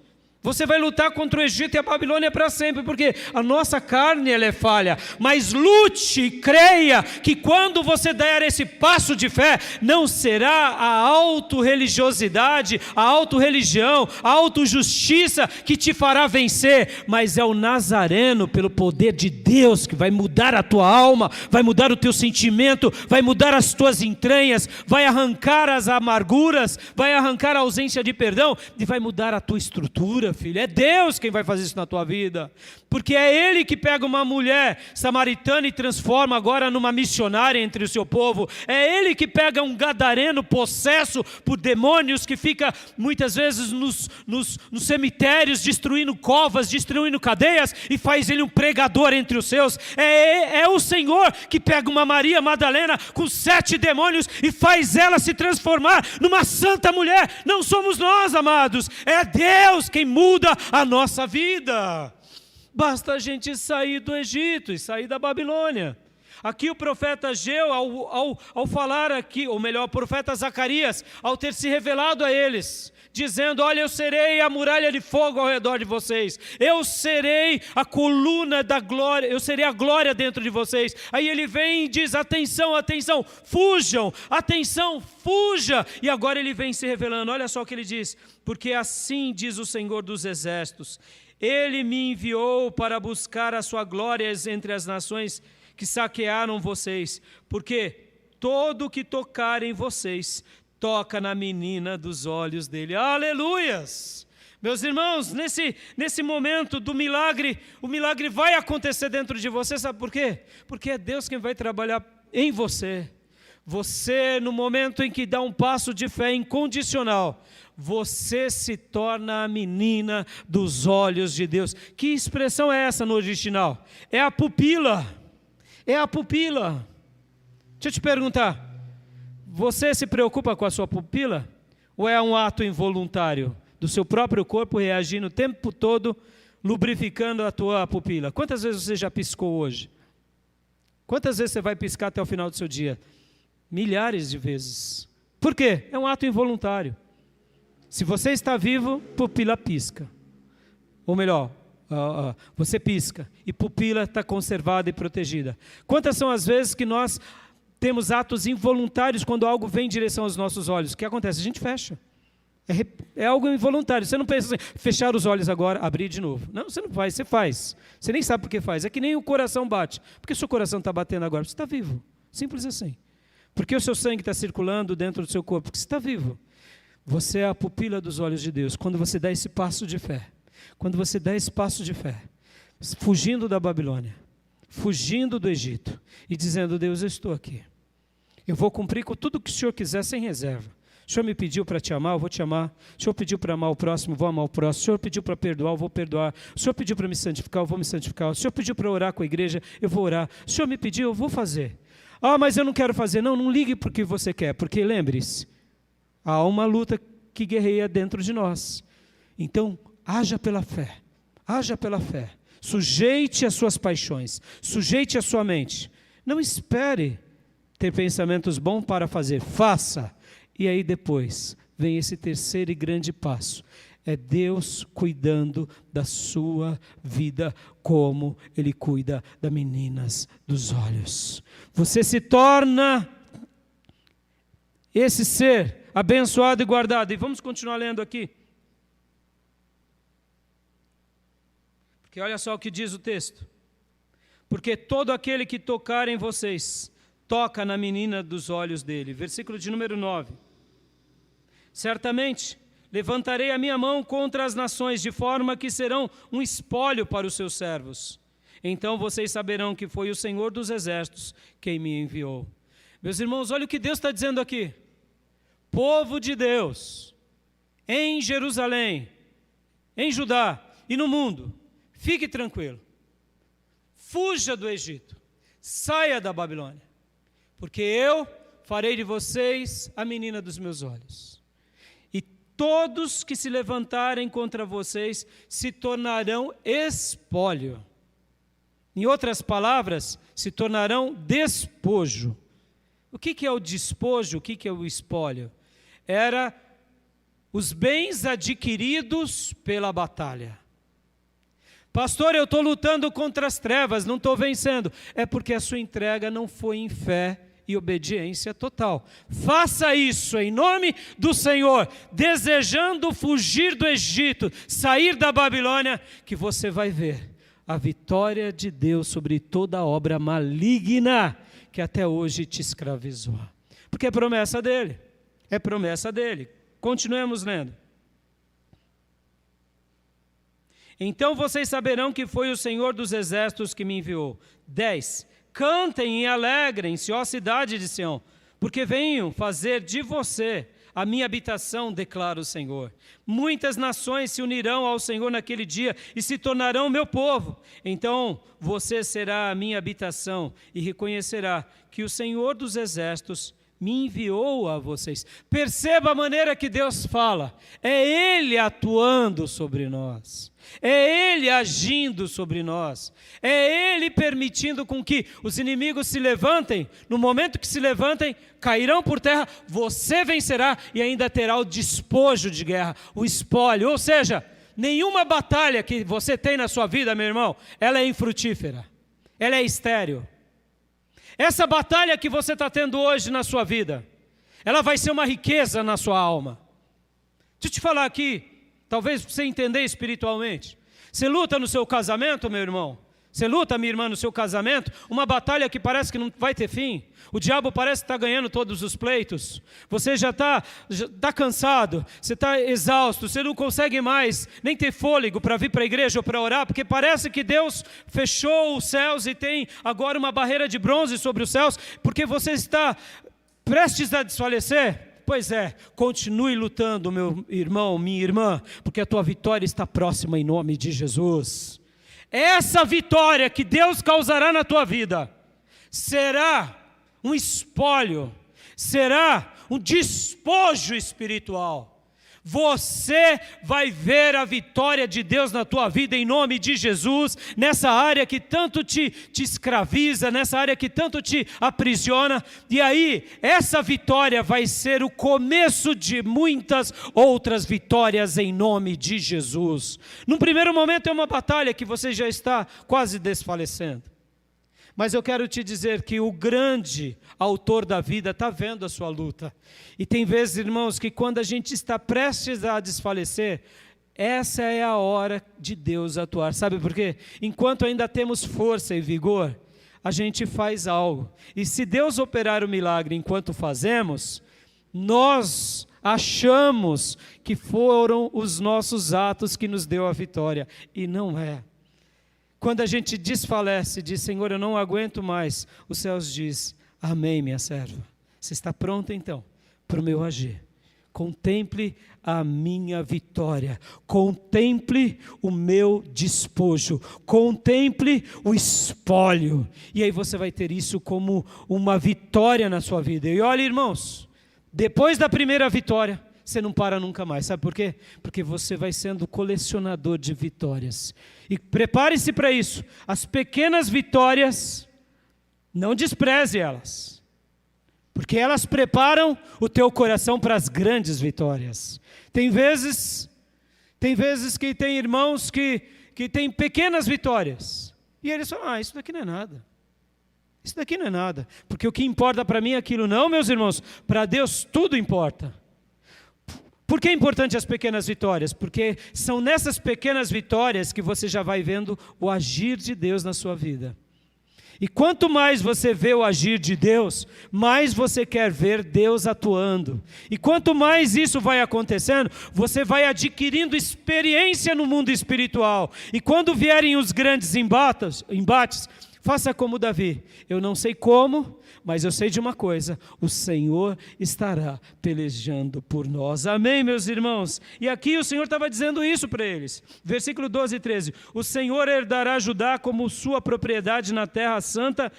Você vai lutar contra o Egito e a Babilônia para sempre, porque a nossa carne ela é falha, mas lute e creia que quando você der esse passo de fé, não será a autorreligiosidade, a autorreligião, a autojustiça que te fará vencer, mas é o Nazareno, pelo poder de Deus, que vai mudar a tua alma, vai mudar o teu sentimento, vai mudar as tuas entranhas, vai arrancar as amarguras, vai arrancar a ausência de perdão e vai mudar a tua estrutura, ajuda, filho. É Deus quem vai fazer isso na tua vida. Porque é Ele que pega uma mulher samaritana e transforma agora numa missionária entre o seu povo. É Ele que pega um gadareno possesso por demônios que fica muitas vezes nos cemitérios, destruindo covas, destruindo cadeias, e faz ele um pregador entre os seus. É o Senhor que pega uma Maria Madalena com 7 demônios e faz ela se transformar numa santa mulher. Não somos nós, amados. É Deus quem muda a nossa vida. Basta a gente sair do Egito e sair da Babilônia. Aqui o profeta Ageu, ao falar aqui, ou melhor, o profeta Zacarias, ao ter se revelado a eles, dizendo: olha, eu serei a muralha de fogo ao redor de vocês, eu serei a coluna da glória, eu serei a glória dentro de vocês. Aí ele vem e diz: atenção, atenção, fujam, atenção, fuja. E agora ele vem se revelando, olha só o que ele diz: porque assim diz o Senhor dos Exércitos, Ele me enviou para buscar a sua glória entre as nações que saquearam vocês, porque todo que tocar em vocês, toca na menina dos olhos dele. Aleluias! Meus irmãos, nesse momento do milagre, o milagre vai acontecer dentro de você, sabe por quê? Porque é Deus quem vai trabalhar em você. Você, no momento em que dá um passo de fé incondicional, você se torna a menina dos olhos de Deus. Que expressão é essa no original? É a pupila. É a pupila. Deixa eu te perguntar, você se preocupa com a sua pupila? Ou é um ato involuntário do seu próprio corpo reagindo o tempo todo, lubrificando a tua pupila? Quantas vezes você já piscou hoje? Quantas vezes você vai piscar até o final do seu dia? Milhares de vezes. Por quê? É um ato involuntário. Se você está vivo, pupila pisca. Ou melhor, você pisca e pupila está conservada e protegida. Quantas são as vezes que nós temos atos involuntários quando algo vem em direção aos nossos olhos? O que acontece? A gente fecha. É algo involuntário. Você não pensa assim, fechar os olhos agora, abrir de novo. Não, você não faz, você faz. Você nem sabe por que faz. É que nem o coração bate. Por que o seu coração está batendo agora? Você está vivo. Simples assim. Porque o seu sangue está circulando dentro do seu corpo? Porque você está vivo. Você é a pupila dos olhos de Deus. Quando você dá esse passo de fé, fugindo da Babilônia, fugindo do Egito e dizendo: Deus, eu estou aqui. Eu vou cumprir com tudo que o Senhor quiser sem reserva. O Senhor me pediu para te amar, eu vou te amar. O Senhor pediu para amar o próximo, eu vou amar o próximo. O Senhor pediu para perdoar, eu vou perdoar. O Senhor pediu para me santificar, eu vou me santificar. O Senhor pediu para orar com a igreja, eu vou orar. O Senhor me pediu, eu vou fazer. Ah, mas eu não quero fazer. Não ligue para o que você quer, porque lembre-se, há uma luta que guerreia dentro de nós. Então, haja pela fé. Haja pela fé. Sujeite as suas paixões. Sujeite a sua mente. Não espere ter pensamentos bons para fazer. Faça. E aí depois vem esse terceiro e grande passo. É Deus cuidando da sua vida como Ele cuida das meninas dos olhos. Você se torna esse ser abençoado e guardado. E vamos continuar lendo aqui. Porque olha só o que diz o texto. Porque todo aquele que tocar em vocês, toca na menina dos olhos dele. Versículo de número 9. Certamente levantarei a minha mão contra as nações, de forma que serão um espólio para os seus servos. Então vocês saberão que foi o Senhor dos Exércitos quem me enviou. Meus irmãos, olha o que Deus está dizendo aqui. Povo de Deus, em Jerusalém, em Judá e no mundo, fique tranquilo. Fuja do Egito, saia da Babilônia, porque eu farei de vocês a menina dos meus olhos. E todos que se levantarem contra vocês se tornarão espólio. Em outras palavras, se tornarão despojo. O que é o despojo? O que é o espólio? Era os bens adquiridos pela batalha. Pastor, eu estou lutando contra as trevas, não estou vencendo. É porque a sua entrega não foi em fé e obediência total. Faça isso em nome do Senhor, desejando fugir do Egito, sair da Babilônia, que você vai ver a vitória de Deus sobre toda a obra maligna que até hoje te escravizou. Porque é promessa dele. É promessa dele. Continuemos lendo. Então vocês saberão que foi o Senhor dos Exércitos que me enviou. 10. Cantem e alegrem-se, ó cidade de Sião, porque venho fazer de você a minha habitação, declara o Senhor. Muitas nações se unirão ao Senhor naquele dia e se tornarão meu povo. Então você será a minha habitação e reconhecerá que o Senhor dos Exércitos me enviou a vocês. Perceba a maneira que Deus fala. É Ele atuando sobre nós. É Ele agindo sobre nós. É Ele permitindo com que os inimigos se levantem. No momento que se levantem, cairão por terra. Você vencerá e ainda terá o despojo de guerra, o espólio. Ou seja, nenhuma batalha que você tem na sua vida, meu irmão, ela é infrutífera. Ela é estéril. Essa batalha que você está tendo hoje na sua vida, ela vai ser uma riqueza na sua alma. Deixa eu te falar aqui, talvez para você entender espiritualmente. Você luta no seu casamento, meu irmão? Você luta, minha irmã, no seu casamento? Uma batalha que parece que não vai ter fim. O diabo parece que está ganhando todos os pleitos. Você já está cansado, você está exausto, você não consegue mais nem ter fôlego para vir para a igreja ou para orar, porque parece que Deus fechou os céus e tem agora uma barreira de bronze sobre os céus, porque você está prestes a desfalecer. Pois é, continue lutando, meu irmão, minha irmã, porque a tua vitória está próxima em nome de Jesus. Essa vitória que Deus causará na tua vida será um espólio, será um despojo espiritual. Você vai ver a vitória de Deus na tua vida em nome de Jesus, nessa área que tanto te escraviza, nessa área que tanto te aprisiona. E aí, essa vitória vai ser o começo de muitas outras vitórias em nome de Jesus. Num primeiro momento é uma batalha que você já está quase desfalecendo. Mas eu quero te dizer que o grande autor da vida está vendo a sua luta. E tem vezes, irmãos, que quando a gente está prestes a desfalecer, essa é a hora de Deus atuar. Sabe por quê? Enquanto ainda temos força e vigor, a gente faz algo. E se Deus operar o milagre enquanto fazemos, nós achamos que foram os nossos atos que nos deu a vitória. E não é. Quando a gente desfalece, diz, Senhor, eu não aguento mais, os céus diz, amém, minha serva. Você está pronta então para o meu agir. Contemple a minha vitória, contemple o meu despojo, contemple o espólio. E aí você vai ter isso como uma vitória na sua vida. E olha, irmãos, depois da primeira vitória, você não para nunca mais. Sabe por quê? Porque você vai sendo colecionador de vitórias. E prepare-se para isso. As pequenas vitórias, não despreze elas. Porque elas preparam o teu coração para as grandes vitórias. Tem vezes que tem irmãos que têm pequenas vitórias. E eles falam, isso daqui não é nada. Isso daqui não é nada. Porque o que importa para mim é aquilo. Não, meus irmãos, para Deus tudo importa. Por que é importante as pequenas vitórias? Porque são nessas pequenas vitórias que você já vai vendo o agir de Deus na sua vida. E quanto mais você vê o agir de Deus, mais você quer ver Deus atuando. E quanto mais isso vai acontecendo, você vai adquirindo experiência no mundo espiritual. E quando vierem os grandes embates, faça como Davi. Eu não sei como, mas eu sei de uma coisa, o Senhor estará pelejando por nós. Amém, meus irmãos? E aqui o Senhor estava dizendo isso para eles. Versículo 12 e 13. O Senhor herdará Judá como sua propriedade na terra santa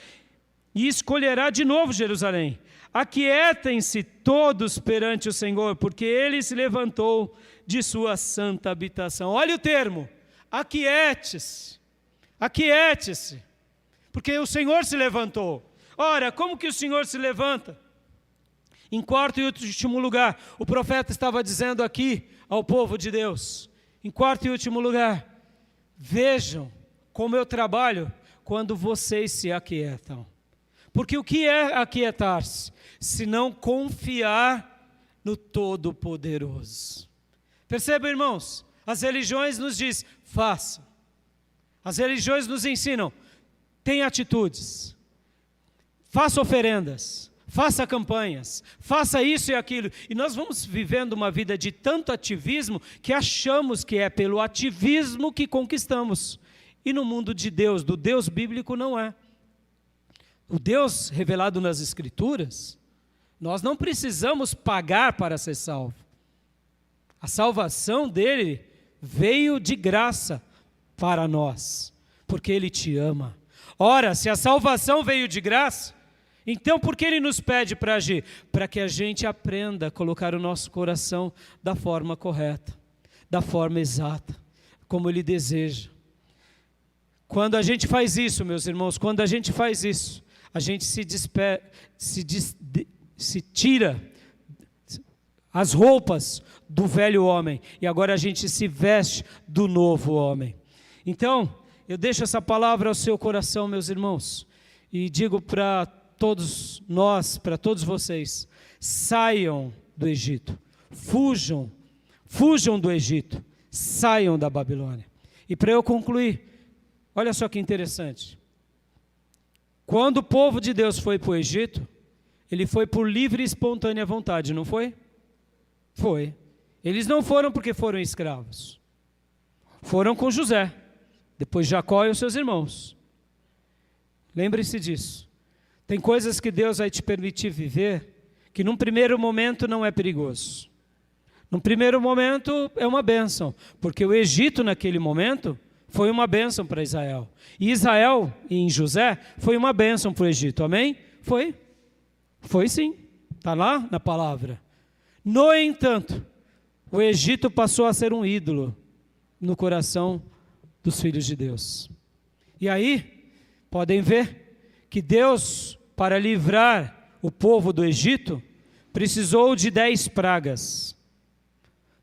e escolherá de novo Jerusalém. Aquietem-se todos perante o Senhor, porque Ele se levantou de sua santa habitação. Olha o termo, aquiete-se, aquiete-se, porque o Senhor se levantou. Ora, como que o Senhor se levanta? Em quarto e último lugar, o profeta estava dizendo aqui ao povo de Deus, em quarto e último lugar, vejam como eu trabalho quando vocês se aquietam. Porque o que é aquietar-se? Se não confiar no Todo-Poderoso. Percebam, irmãos, as religiões nos dizem, faça. As religiões nos ensinam, tenha atitudes. Faça oferendas, faça campanhas, faça isso e aquilo. E nós vamos vivendo uma vida de tanto ativismo que achamos que é pelo ativismo que conquistamos. E no mundo de Deus, do Deus bíblico, não é. O Deus revelado nas Escrituras, nós não precisamos pagar para ser salvo. A salvação dele veio de graça para nós, porque ele te ama. Ora, se a salvação veio de graça, então por que ele nos pede para agir? Para que a gente aprenda a colocar o nosso coração da forma correta, da forma exata, como ele deseja. Quando a gente faz isso, meus irmãos, quando a gente faz isso, a gente se tira as roupas do velho homem e agora a gente se veste do novo homem. Então, eu deixo essa palavra ao seu coração, meus irmãos, e digo para todos nós, para todos vocês: saiam do Egito, fujam do Egito, saiam da Babilônia. E para eu concluir, olha só que interessante. Quando o povo de Deus foi para o Egito, ele foi por livre e espontânea vontade, não foi? Foi. Eles não foram porque foram escravos. Foram com José, depois Jacó e os seus irmãos. Lembre-se disso. Tem coisas que Deus vai te permitir viver que num primeiro momento não é perigoso. Num primeiro momento é uma bênção, porque o Egito naquele momento foi uma bênção para Israel. E Israel, em José, foi uma bênção para o Egito, amém? Foi. Foi sim, está lá na palavra. No entanto, o Egito passou a ser um ídolo no coração dos filhos de Deus. E aí, podem ver que Deus, para livrar o povo do Egito, precisou de 10 pragas.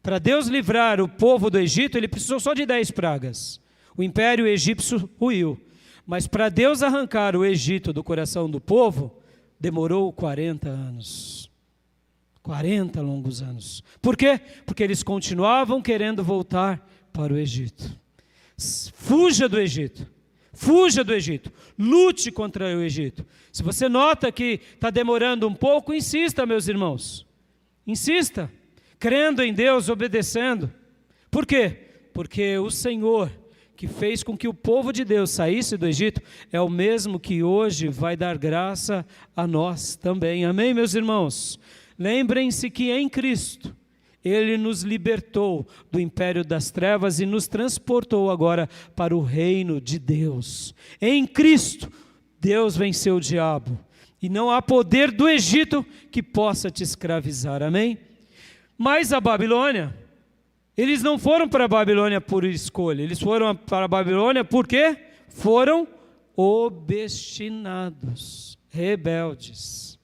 Para Deus livrar o povo do Egito, ele precisou só de 10 pragas. O império egípcio ruiu. Mas para Deus arrancar o Egito do coração do povo, demorou 40 anos. 40 longos anos. Por quê? Porque eles continuavam querendo voltar para o Egito. Fuja do Egito. Fuja do Egito. Lute contra o Egito. Se você nota que está demorando um pouco, insista, meus irmãos. Insista. Crendo em Deus, obedecendo. Por quê? Porque o Senhor, que fez com que o povo de Deus saísse do Egito, é o mesmo que hoje vai dar graça a nós também. Amém, meus irmãos? Lembrem-se que em Cristo, Ele nos libertou do império das trevas e nos transportou agora para o reino de Deus. Em Cristo, Deus venceu o diabo. E não há poder do Egito que possa te escravizar. Amém? Mas a Babilônia, eles não foram para a Babilônia por escolha. Eles foram para a Babilônia porque foram obstinados, rebeldes.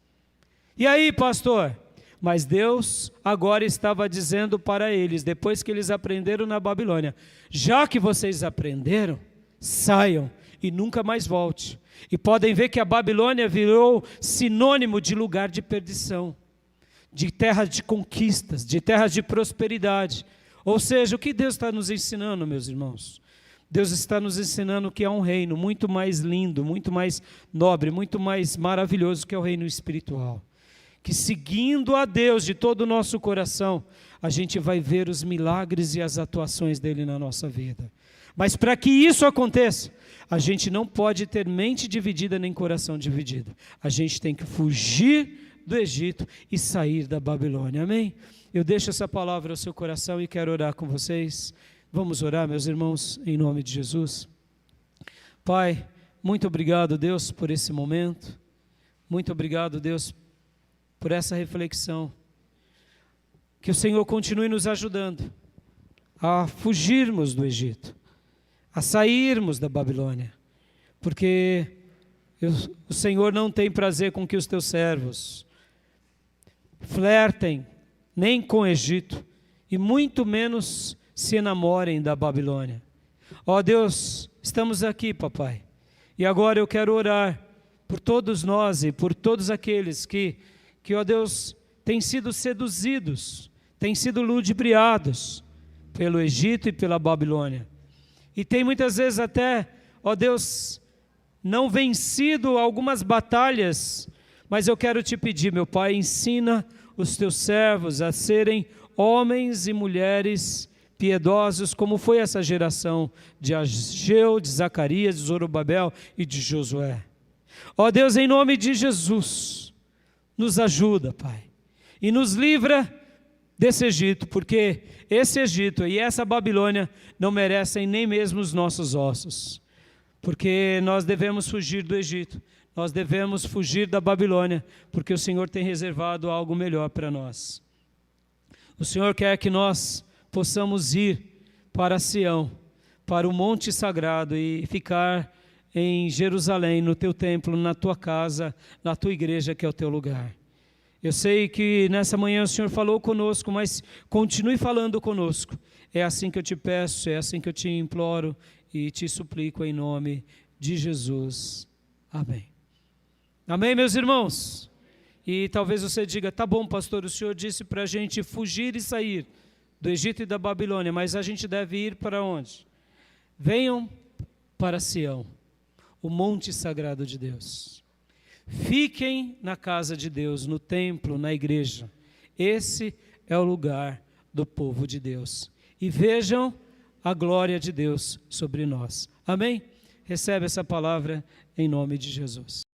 E aí, pastor? Mas Deus agora estava dizendo para eles, depois que eles aprenderam na Babilônia: já que vocês aprenderam, saiam e nunca mais volte. E podem ver que a Babilônia virou sinônimo de lugar de perdição, de terras de conquistas, de terras de prosperidade. Ou seja, o que Deus está nos ensinando, meus irmãos? Deus está nos ensinando que há um reino muito mais lindo, muito mais nobre, muito mais maravilhoso, que é o reino espiritual. Que seguindo a Deus de todo o nosso coração, a gente vai ver os milagres e as atuações dele na nossa vida. Mas para que isso aconteça, a gente não pode ter mente dividida nem coração dividido. A gente tem que fugir do Egito e sair da Babilônia. Amém? Eu deixo essa palavra ao seu coração e quero orar com vocês. Vamos orar, meus irmãos, em nome de Jesus. Pai, muito obrigado, Deus, por esse momento. Muito obrigado, Deus, por essa reflexão. Que o Senhor continue nos ajudando a fugirmos do Egito, a sairmos da Babilônia, porque o Senhor não tem prazer com que os teus servos flertem nem com o Egito, e muito menos se enamorem da Babilônia. Ó Deus, estamos aqui, papai, e agora eu quero orar por todos nós e por todos aqueles que ó Deus, têm sido seduzidos, têm sido ludibriados pelo Egito e pela Babilônia. E tem muitas vezes até, ó Deus, não vencido algumas batalhas, Mas eu quero te pedir, meu Pai, ensina os teus servos a serem homens e mulheres piedosos, como foi essa geração de Ageu, de Zacarias, de Zorobabel e de Josué. Ó Deus, em nome de Jesus, nos ajuda, Pai, e nos livra desse Egito, porque esse Egito e essa Babilônia não merecem nem mesmo os nossos ossos, porque nós devemos fugir do Egito, nós devemos fugir da Babilônia, porque o Senhor tem reservado algo melhor para nós. O Senhor quer que nós possamos ir para Sião, para o monte sagrado e ficar em Jerusalém, no teu templo, na tua casa, na tua igreja, que é o teu lugar. Eu sei que nessa manhã o Senhor falou conosco, mas continue falando conosco. É assim que eu te peço, é assim que eu te imploro e te suplico em nome de Jesus. Amém. Amém, meus irmãos? E talvez você diga, tá bom, pastor, o Senhor disse para a gente fugir e sair do Egito e da Babilônia, mas a gente deve ir para onde? Venham para Sião, o monte sagrado de Deus. Fiquem na casa de Deus, no templo, na igreja. Esse é o lugar do povo de Deus. E vejam a glória de Deus sobre nós. Amém? Recebe essa palavra em nome de Jesus.